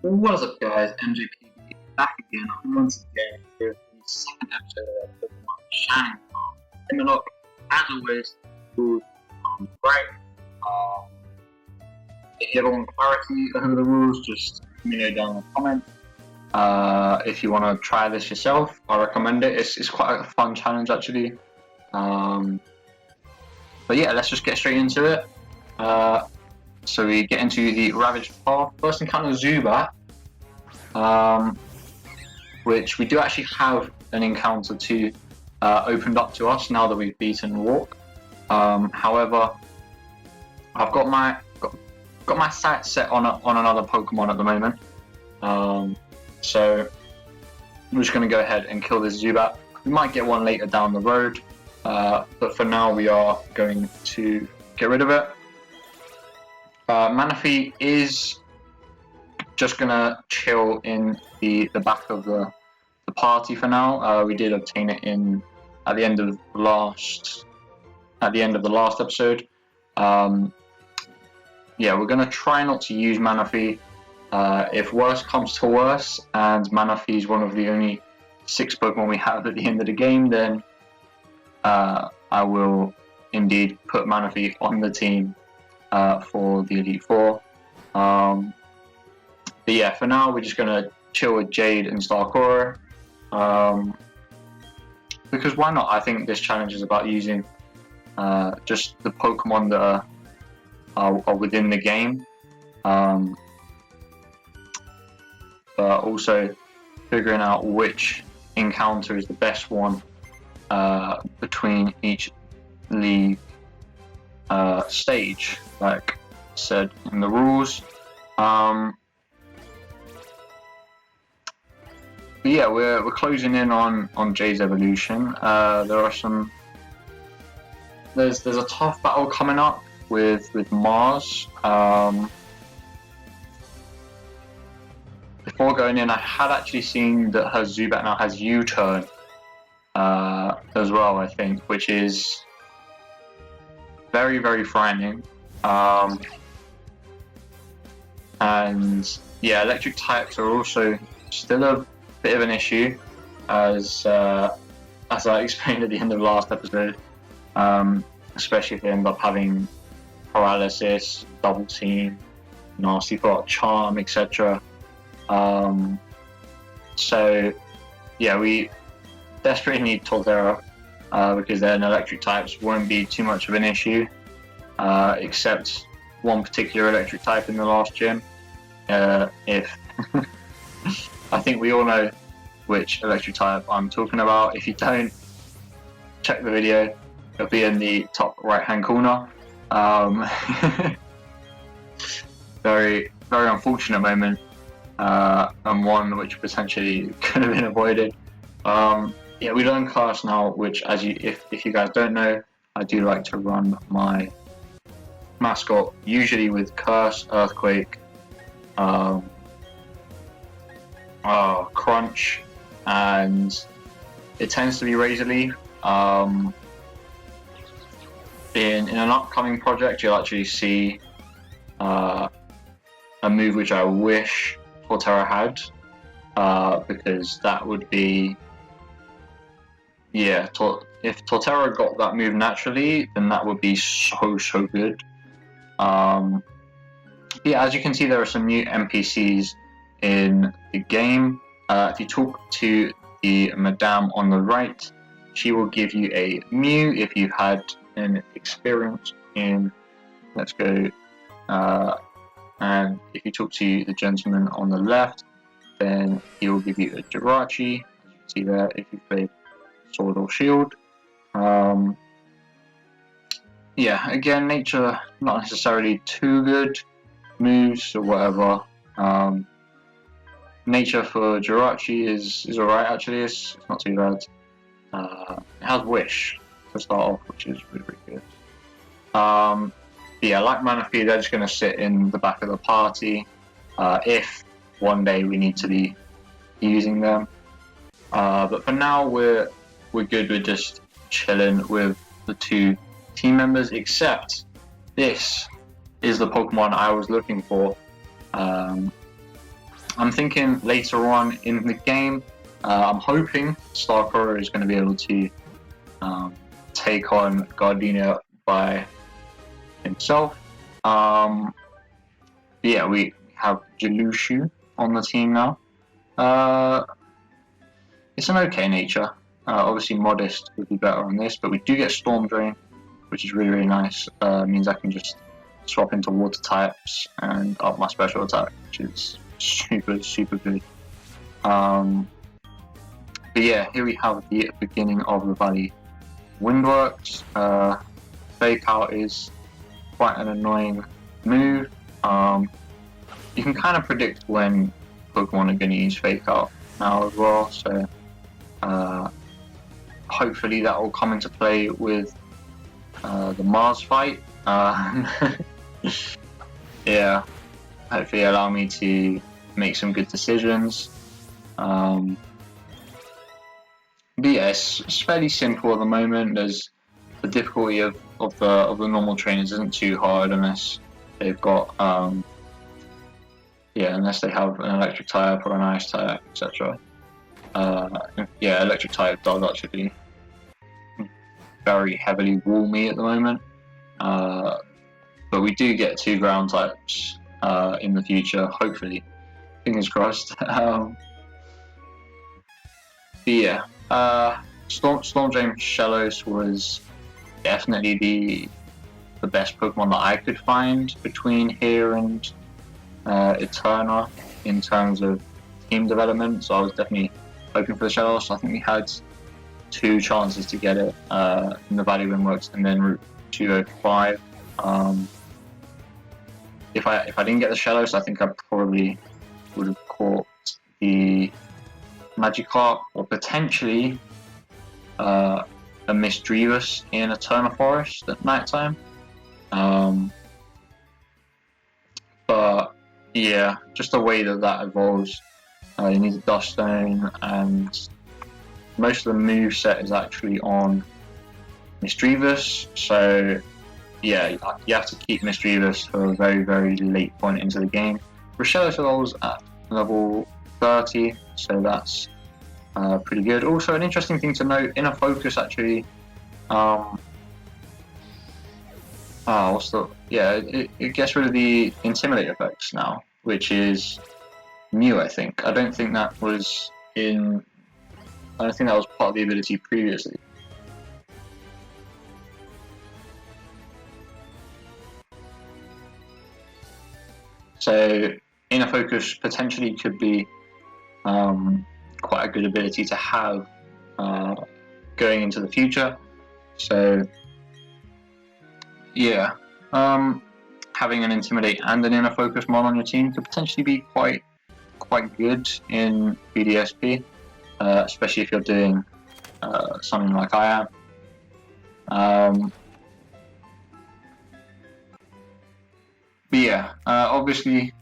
What is up, guys? MJPB back again once again with the second episode of Pokemon Shining Limitlocke. As always, rules right. If you ever want clarity over the rules, just let me know down in the comments. If you want to try this yourself, I recommend it. It's quite a fun challenge actually. But yeah, let's just get straight into it. So we get into the Ravaged Path. First encounter Zubat, which we do actually have an encounter to opened up to us now that we've beaten Walk. However, I've got my sights set on another Pokemon at the moment. So I'm just going to go ahead and kill this Zubat. We might get one later down the road, but for now we are going to get rid of it. Manaphy is just gonna chill in the back of the party for now. We did obtain it at the end of the last episode. Yeah, we're gonna try not to use Manaphy. If worse comes to worse, and Manaphy is one of the only 6 Pokemon we have at the end of the game, then I will indeed put Manaphy on the team for the Elite Four. But yeah, for now we're just gonna chill with Jade and Starcore, because why not? I think this challenge is about using just the Pokemon that are within the game, but also figuring out which encounter is the best one between each league stage, like said in the rules. But yeah, we're closing in on Jay's evolution. There's a tough battle coming up with Mars. Before going in, I had actually seen that her Zubat now has U-turn as well, I think, which is very, very frightening. And yeah, electric types are also still a bit of an issue, as I explained at the end of the last episode, especially if they end up having paralysis, double team, nasty thought, charm, etc. So yeah, we desperately need Torterra, because then electric types won't be too much of an issue, except one particular electric type in the last gym. If I think we all know which electric type I'm talking about. If you don't, check the video, it'll be in the top right hand corner. Very, very unfortunate moment, and one which potentially could have been avoided. Yeah, we learn Curse now, which, if you guys don't know, I do like to run my mascot usually with Curse, Earthquake, Crunch, and it tends to be Razor Leaf. In an upcoming project, you'll actually see a move which I wish Torterra had, because that would be, yeah, if Torterra got that move naturally, then that would be so good. Yeah, as you can see, there are some new NPCs in the game. If you talk to the Madame on the right, she will give you a Mew if you've had an experience in Let's Go. And if you talk to the gentleman on the left, then he will give you a Jirachi, as you can see there, if you've played Sword or Shield. Yeah, again, nature not necessarily too good moves or whatever. Nature for Jirachi is alright actually, it's not too bad. It has Wish to start off, which is really good. Yeah, like Manaphy, they're just going to sit in the back of the party if one day we need to be using them. But for now, we're good with just chilling with the 2 team members, except this is the Pokemon I was looking for. I'm thinking later on in the game, I'm hoping Starcore is going to be able to take on Gardenia by himself. Yeah, we have Jalushu on the team now. It's an okay nature. Obviously, Modest would be better on this, but we do get Storm Drain, which is really, really nice. Means I can just swap into water types and up my special attack, which is super, super good. But yeah, here we have the beginning of the Valley Windworks. Fake Out is quite an annoying move. You can kind of predict when Pokemon are going to use Fake Out now as well, so hopefully that will come into play with the Mars fight. Yeah, hopefully allow me to make some good decisions. But yeah, it's fairly simple at the moment. There's the difficulty of the normal trainers isn't too hard unless they've got unless they have an electric type or an ice type, etc. Yeah, electric type does actually very heavily wall me at the moment, but we do get 2 ground types in the future, hopefully, fingers crossed. But yeah, Storm Drain Shellos was definitely the best Pokemon that I could find between here and Eterna in terms of team development, so I was definitely hoping for the Shellos. I think we had 2 chances to get it in the Valley Windworks and then Route 205. If I didn't get the Shellos, I think I probably would have caught the Magikarp or potentially a Misdreavus in Eterna Forest at night time. But yeah, just the way that evolves. You need a Dust Stone, and most of the move set is actually on Misdreavus, so yeah, you have to keep Misdreavus for a very, very late point into the game. Rochelle evolves at level 30, so that's pretty good. Also, an interesting thing to note, Inner Focus actually, it gets rid of the Intimidate effects now, which is new, I think. I don't think that was part of the ability previously. So Inner Focus potentially could be quite a good ability to have going into the future. So yeah, having an Intimidate and an Inner Focus mod on your team could potentially be quite good in BDSP, especially if you're doing something like I am. But yeah, obviously,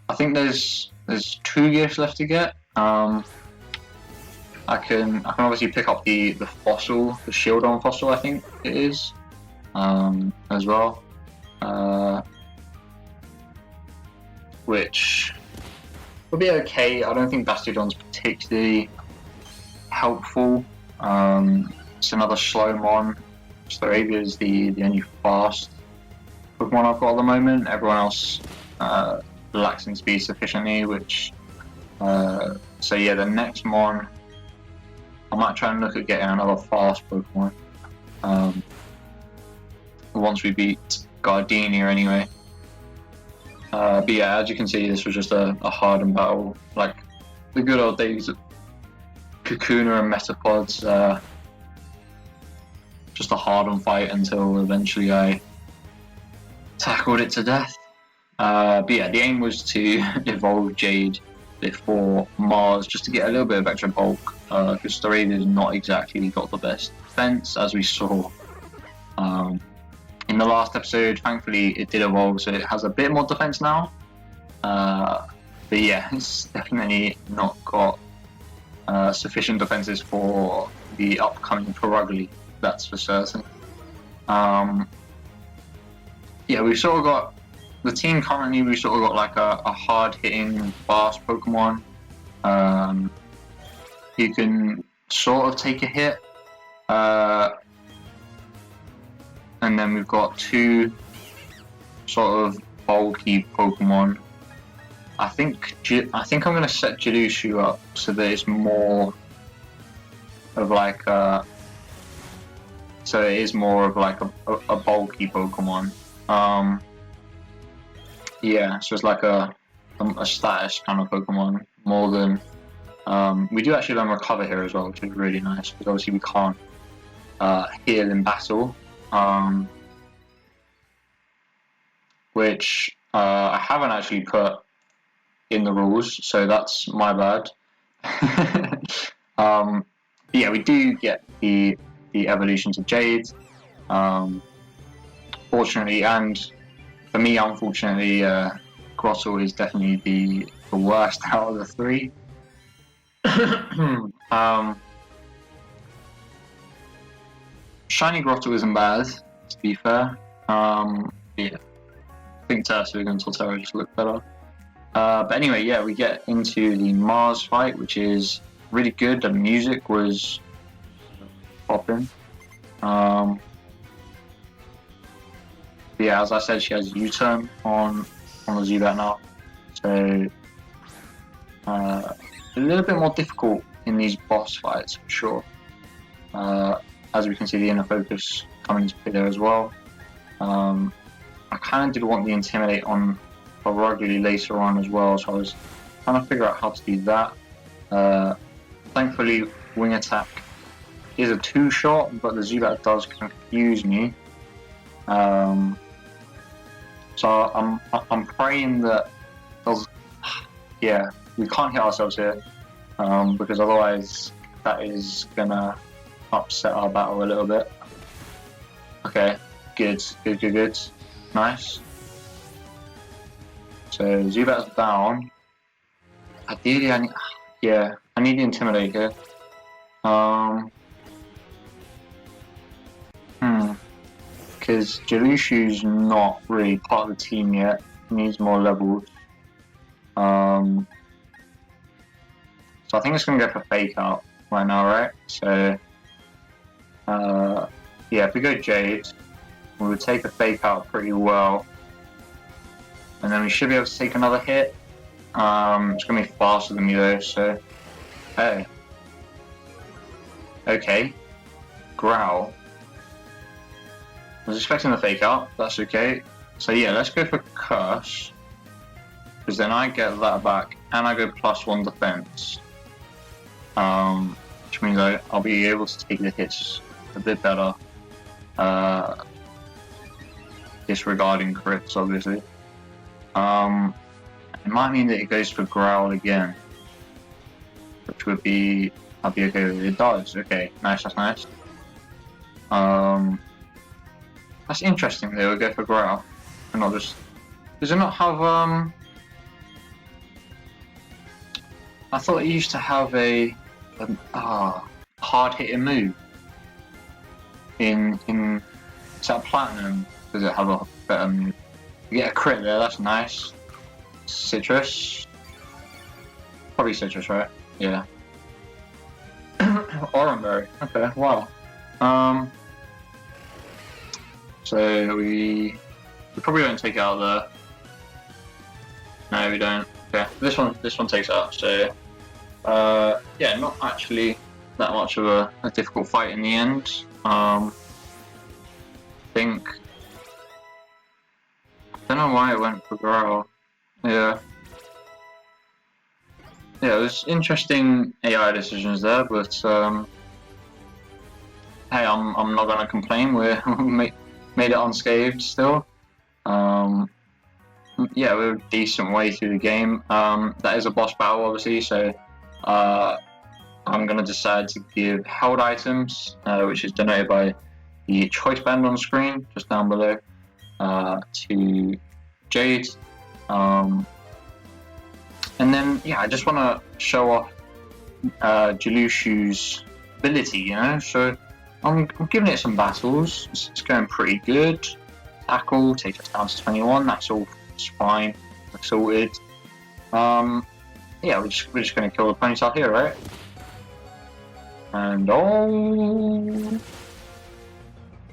I think there's 2 gifts left to get. I can obviously pick up the fossil, the Shieldon fossil, I think it is, as well, which will be okay. I don't think Bastiodon's particularly helpful. It's another Slowmon. Staravia is the only fast Pokemon I've got at the moment. Everyone else lacks in speed sufficiently, which so yeah, the next Mon I might try and look at getting another fast Pokemon once we beat Gardenia anyway. But yeah, as you can see, this was just a hardened battle, like the good old days of Kakuna and Metapods. Just a hardened fight until eventually I tackled it to death. But yeah, the aim was to evolve Jade before Mars, just to get a little bit of extra bulk, because Staravia's not exactly got the best defense, as we saw in the last episode. Thankfully, it did evolve, so it has a bit more defense now. But yeah, it's definitely not got sufficient defenses for the upcoming Perugly, that's for certain. Yeah, we've sort of got the team currently, we sort of got like a hard-hitting, fast Pokemon. You can sort of take a hit. And then we've got two sort of bulky Pokemon. I think I'm gonna set Jidushu up so that it's more of like so it is more of like a bulky Pokemon. Yeah, so it's like a status kind of Pokemon more than we do actually learn Recover here as well, which is really nice because obviously we can't heal in battle. Which I haven't actually put in the rules, so that's my bad. Yeah, we do get the evolution to Jade, fortunately, and for me, unfortunately, Grottle is definitely the worst out of the three. Shiny Grottle isn't bad, to be fair. Yeah. I think Tersuig and Torterra just look better. But anyway, yeah, we get into the Mars fight, which is really good. The music was popping. Yeah, as I said, she has U-turn on the Zubat now. So a little bit more difficult in these boss fights for sure. As we can see, the inner focus coming into play there as well. I kind of did want the Intimidate on regularly later on as well, so I was trying to figure out how to do that. Thankfully, Wing Attack is a 2-shot, but the Zubat does confuse me. So I'm praying that yeah, we can't hit ourselves here, because otherwise that is gonna upset our battle a little bit. Okay, good. Nice. So Zubat's down. Ideally, I need the Intimidate here. Because Jidushu's not really part of the team yet. He needs more levels. So I think it's gonna go for Fake Out right now, right? So yeah, if we go Jade, we would take a Fake Out pretty well, and then we should be able to take another hit. It's gonna be faster than me though, so hey, okay, Growl. I was expecting the Fake Out. That's okay. So yeah, let's go for Curse, because then I get that back, and I go +1 defense, which means I'll be able to take the hits a bit better. Disregarding crits, obviously. It might mean that it goes for Growl again, which would be, I'll be okay with it. It does. Okay, nice. That's nice. That's interesting. They would go for Growl, and not just. Does it not have I thought it used to have a hard hitting move in is that Platinum? Does it have a better move? You get a crit there, that's nice. Citrus. Probably Citrus, right? Yeah. Oranberry. Okay, wow. So we probably don't take it out there. No, we don't. Okay. This one takes it out, so yeah, not actually that much of a difficult fight in the end. I don't know why it went for Growl. Yeah, it was interesting AI decisions there, but hey, I'm not gonna complain. We made it unscathed still. Yeah, we're a decent way through the game. That is a boss battle, obviously, so I'm gonna decide to give held items, which is denoted by the choice band on screen just down below, to Jade, and then yeah, I just want to show off Jidushu's ability, you know. So I'm giving it some battles. It's going pretty good. Tackle takes us down to 21. That's all It's fine. We're sorted. Yeah, we're just gonna kill the Ponytail here, right? And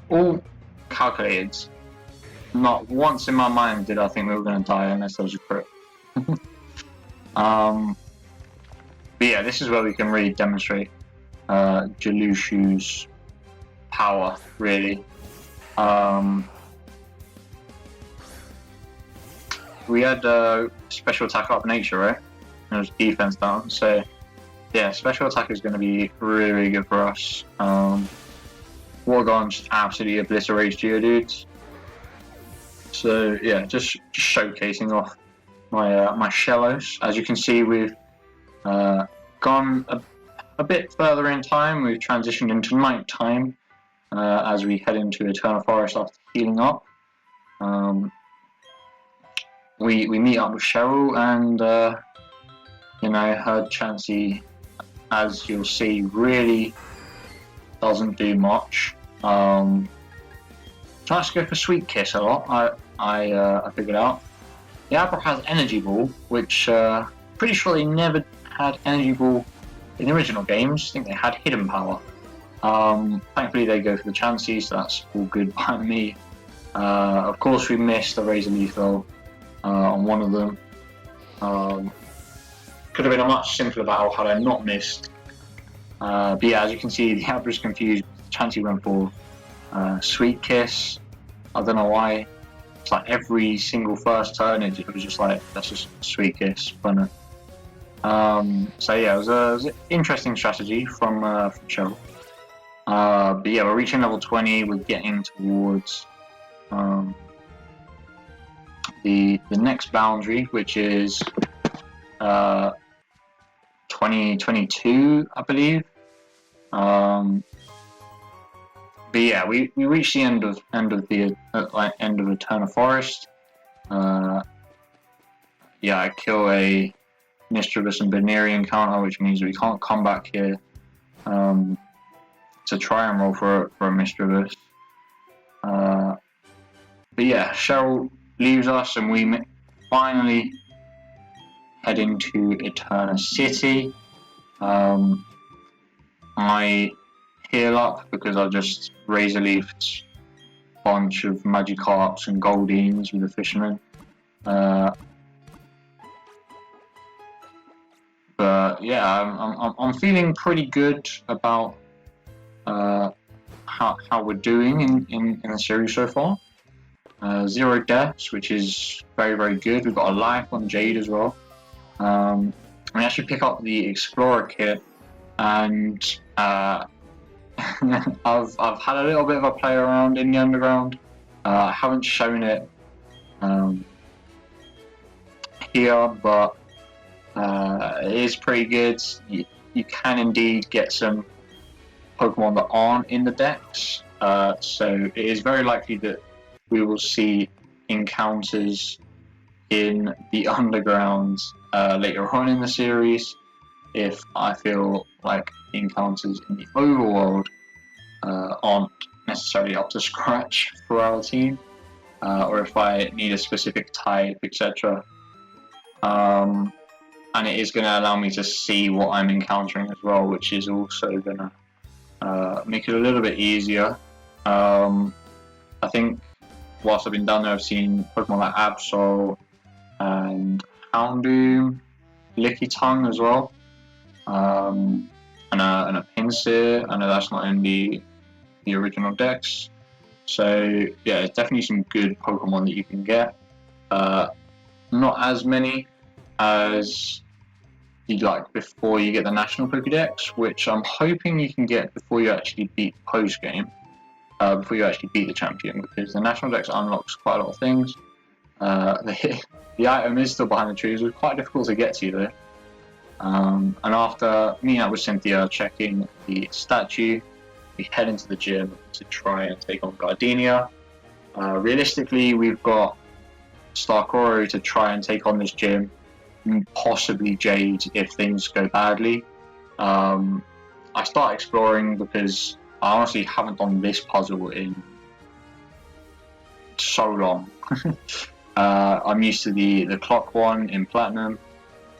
all calculated. Not once in my mind did I think we were gonna die unless there was a crit. But yeah, this is where we can really demonstrate Jalushu's power, really. We had special attack up nature, right? And it was defense down, so yeah, special attack is going to be really, really good for us. Wargon just absolutely obliterates Geodudes. So yeah, just showcasing off my my Shellos. As you can see, we've gone a bit further in time. We've transitioned into night time as we head into Eternal Forest after healing up. We meet up with Cheryl, and you know, her Chansey, as you'll see, really doesn't do much. Tries to go for Sweet Kiss a lot. I figured out. The Abra has Energy Ball, which pretty sure they never had Energy Ball in the original games. I think they had Hidden Power. Thankfully they go for the Chansey, so that's all good by me. Of course we missed the Razor Leaf though on one of them. Could have been a much simpler battle had I not missed. But yeah, as you can see, the Abra's confused. Chansey went for Sweet Kiss. I don't know why. It's like every single first turn it was just like, that's just Sweet Kiss. But, so yeah, it was an interesting strategy from Cheryl. But yeah, we're reaching level 20. We're getting towards the next boundary, which is 2022, I believe. But yeah, we reached the end of the Eternal Forest. Yeah, I kill a Mischievous and Banerian counter, which means we can't come back here to try and roll for a Mischievous. But yeah, Cheryl leaves us, and we finally head into Eterna City. I heal up because I just Razor Leafed a bunch of Magikarps and Goldines with the Fisherman. But yeah, I'm feeling pretty good about how we're doing in the series so far. 0 deaths, which is very, very good. We've got a life on Jade as well. We actually pick up the Explorer kit, and I've had a little bit of a play around in the underground. I haven't shown it here, but it is pretty good. You can indeed get some Pokemon that aren't in the decks, so it is very likely that we will see encounters in the underground later on in the series, if I feel like the encounters in the overworld aren't necessarily up to scratch for our team, or if I need a specific type, etc. And it is going to allow me to see what I'm encountering as well, which is also going to make it a little bit easier. I think whilst I've been down there, I've seen Pokemon like Absol and Houndoom, Lickitung as well, and a Pinsir. I know that's not in the original decks. So yeah, there's definitely some good Pokemon that you can get. Not as many as you'd like before you get the National Pokédex, which I'm hoping you can get before you actually beat the post-game, before you actually beat the champion, because the National Dex unlocks quite a lot of things. The item is still behind the trees. It was quite difficult to get to though. And after meeting up with Cynthia, checking the statue, we head into the gym to try and take on Gardenia. Realistically, we've got Starkoro to try and take on this gym, possibly Jade if things go badly. I start exploring because I honestly haven't done this puzzle in so long. I'm used to the clock one in Platinum.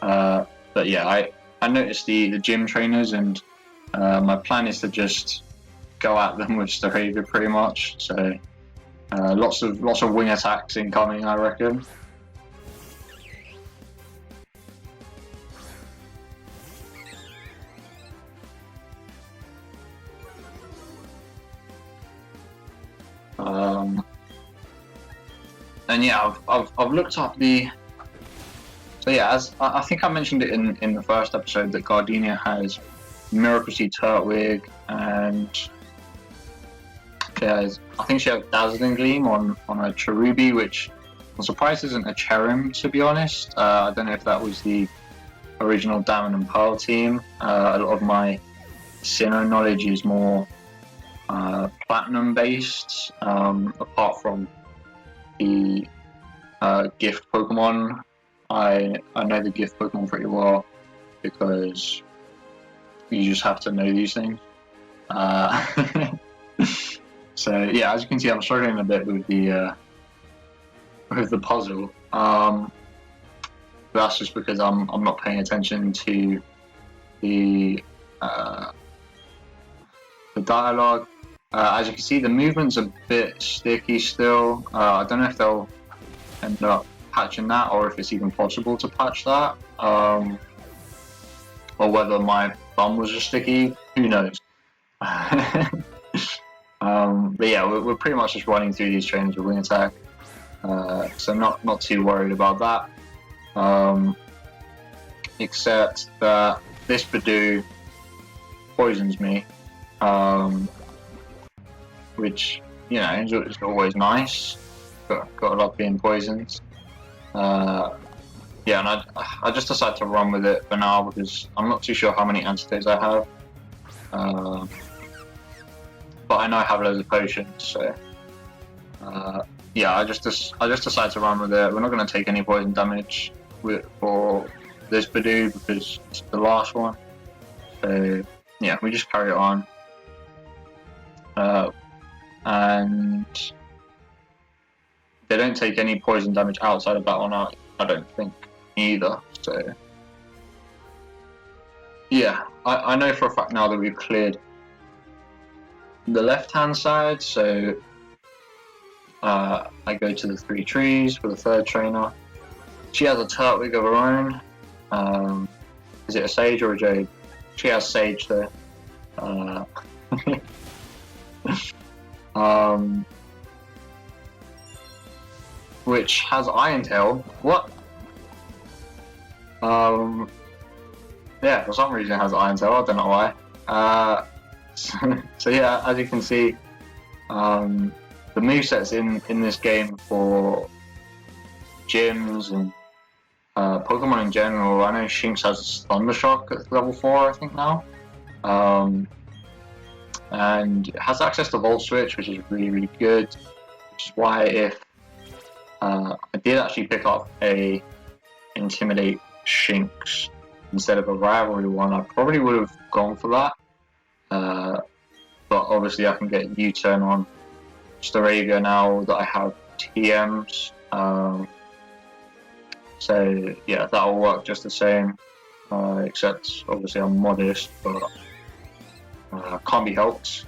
But yeah, I noticed the gym trainers, and my plan is to just go at them with Staravia pretty much. So lots of wing attacks incoming, I reckon. And yeah, I've looked up the. So yeah, as I think I mentioned it in the first episode, that Gardenia has Miracle Seed Turtwig, and I think she has Dazzling Gleam on a Cherubi, which I'm surprised isn't a Cherim, to be honest. I don't know if that was the original Diamond and Pearl team. A lot of my Sinnoh knowledge is more Platinum based, apart from the gift Pokemon. I know the gift Pokemon pretty well because you just have to know these things. So yeah, as you can see, I'm struggling a bit with the puzzle. That's just because I'm not paying attention to the dialogue. As you can see, the movement's a bit sticky still. I don't know if they'll end up patching that, or if it's even possible to patch that, or whether my thumb was just sticky. Who knows? But yeah, we're pretty much just running through these trainers with Wing Attack, so not too worried about that. Except that this Badoo poisons me, which, you know, is always nice. Got a lot being poisoned. Yeah, and I just decided to run with it for now because I'm not too sure how many antidotes I have. But I know I have loads of potions, so yeah, I just decided to run with it. We're not going to take any poison damage for this Badoo because it's the last one. So yeah, we just carry it on. And they don't take any poison damage outside of that one, I don't think, either. So yeah, I know for a fact now that we've cleared the left-hand side, so I go to the 3 trees for the third trainer. She has a Turtwig of her own. Is it a Sage or a Jade? She has Sage though. Which has Iron Tail. What? Yeah, for some reason it has Iron Tail, I don't know why. So yeah, as you can see, the movesets in this game for gyms and Pokemon in general, I know Shinx has Thundershock at level 4, I think now. And it has access to Volt Switch, which is really, really good. Which is why if I did actually pick up a Intimidate Shinx instead of a Rivalry one, I probably would have gone for that. But obviously I can get U-turn on Staravia now that I have TMs. So yeah, that'll work just the same. Except obviously I'm modest, but can't be helped.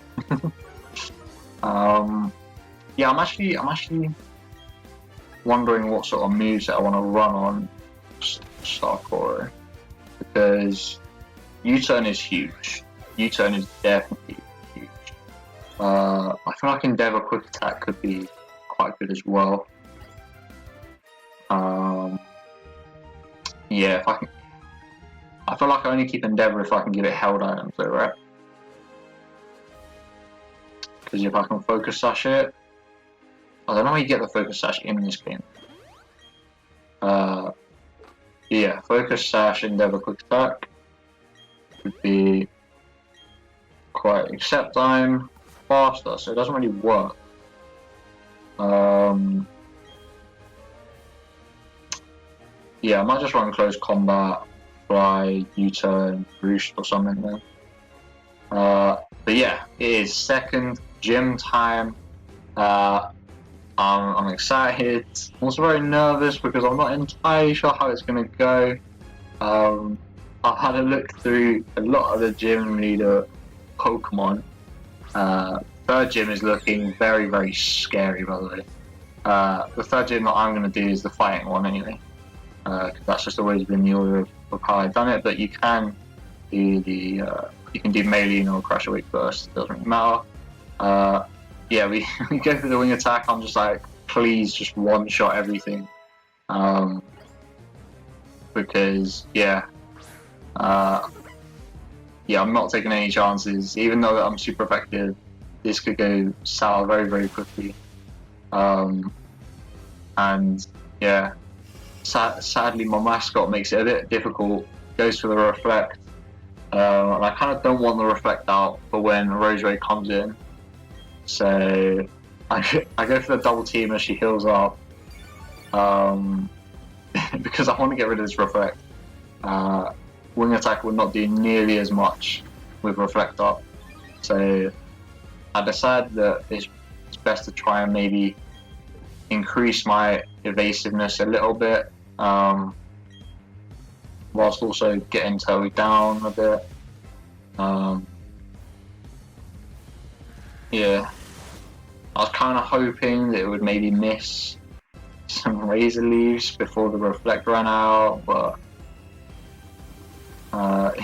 Yeah, I'm actually wondering what sort of moves that I want to run on Starcore, because U-turn is huge. U-turn is definitely huge. I feel like Endeavor Quick Attack could be quite good as well. Yeah, if I can. I feel like I only keep Endeavor if I can give it held items though, right? Because if I can Focus Sash it, I don't know how you get the Focus Sash in this game. Yeah, Focus Sash, Endeavor Quick Attack would be quite, except I'm faster, so it doesn't really work. Yeah, I might just run Close Combat, Fly, U-turn, Roost or something then. But yeah, it is second gym time. I'm excited. I'm also very nervous because I'm not entirely sure how it's going to go. I've had a look through a lot of the gym leader Pokemon. Third gym is looking very, very scary, by the way. The third gym that I'm going to do is the fighting one anyway. Cause that's just always been the order of how I've done it, but you can do you can do melee or crash awake first, it doesn't really matter. Yeah, we go for the wing attack. I'm just like, please just one shot everything. Because yeah, yeah, I'm not taking any chances. Even though I'm super effective, this could go sour very, very quickly. And yeah, sadly my mascot makes it a bit difficult. Goes for the reflect, and I kind of don't want the reflect out for when Roseray comes in. So I go for the double team as she heals up, because I want to get rid of this reflect. Wing attack will not do nearly as much with reflect up, so I decided that it's best to try and maybe increase my evasiveness a little bit, whilst also getting Toey down a bit. Yeah, I was kind of hoping that it would maybe miss some razor leaves before the reflect ran out, but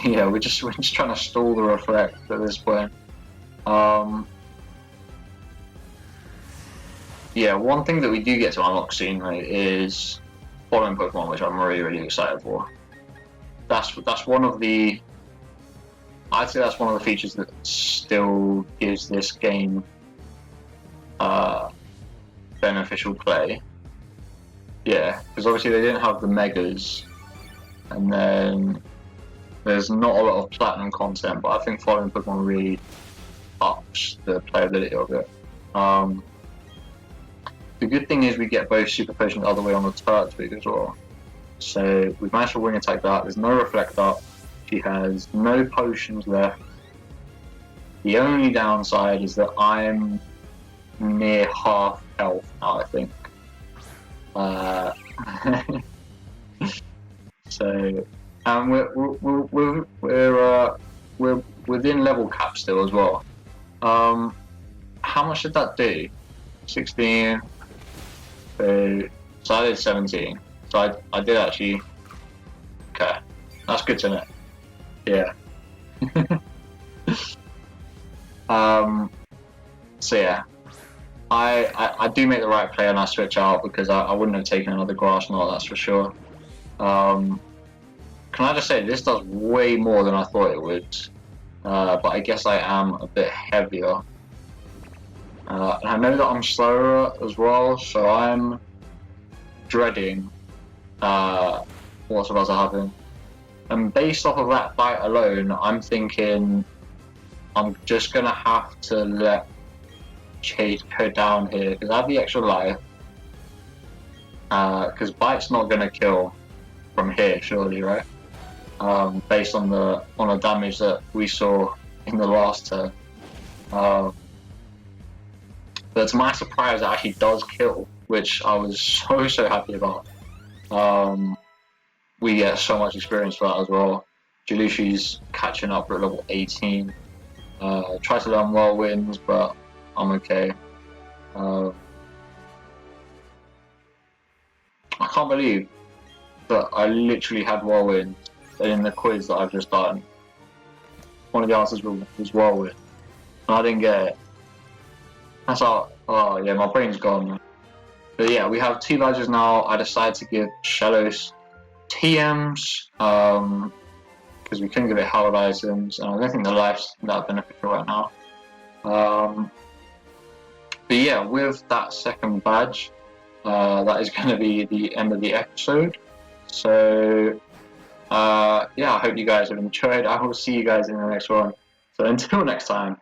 yeah, we're just trying to stall the reflect at this point. Yeah, one thing that we do get to unlock soon, right, is following Pokemon, which I'm really, really excited for. That's one of the, I'd say that's one of the features that still gives this game beneficial play. Yeah, because obviously they didn't have the Megas, and then there's not a lot of Platinum content, but I think following Pokemon really ups the playability of it. The good thing is we get both Super Potions the other way on the Turtwig as well. So we've managed to wing attack that. There's no reflect up. She has no potions left. The only downside is that I'm near half health now, I think. So, and we're within level cap still as well. How much did that do? 16. So I did 17. So I did actually. Okay, that's good to know. Yeah. So yeah, I do make the right play and I switch out because I wouldn't have taken another grass knot, that's for sure. Can I just say this does way more than I thought it would, but I guess I am a bit heavier. And I know that I'm slower as well, so I'm dreading what's about to happen. And based off of that fight alone, I'm thinking I'm just gonna have to let Chase go down here because I have the extra life. Because Bite's not gonna kill from here, surely, right? Based on the damage that we saw in the last turn. But to my surprise, it actually does kill, which I was so happy about. We get so much experience for that as well. Jalushi's catching up at level 18. Try to learn Whirlwinds, but I'm okay. I can't believe that I literally had Whirlwind in the quiz that I've just done. One of the answers was Whirlwind, and I didn't get it. That's how, oh yeah, my brain's gone. But yeah, we have 2 badges now. I decided to give Shellos TMs, because we couldn't give it held items, and I don't think the life's that beneficial right now. But yeah, with that second badge, that is going to be the end of the episode. So yeah, I hope you guys have enjoyed. I will see you guys in the next one. So until next time.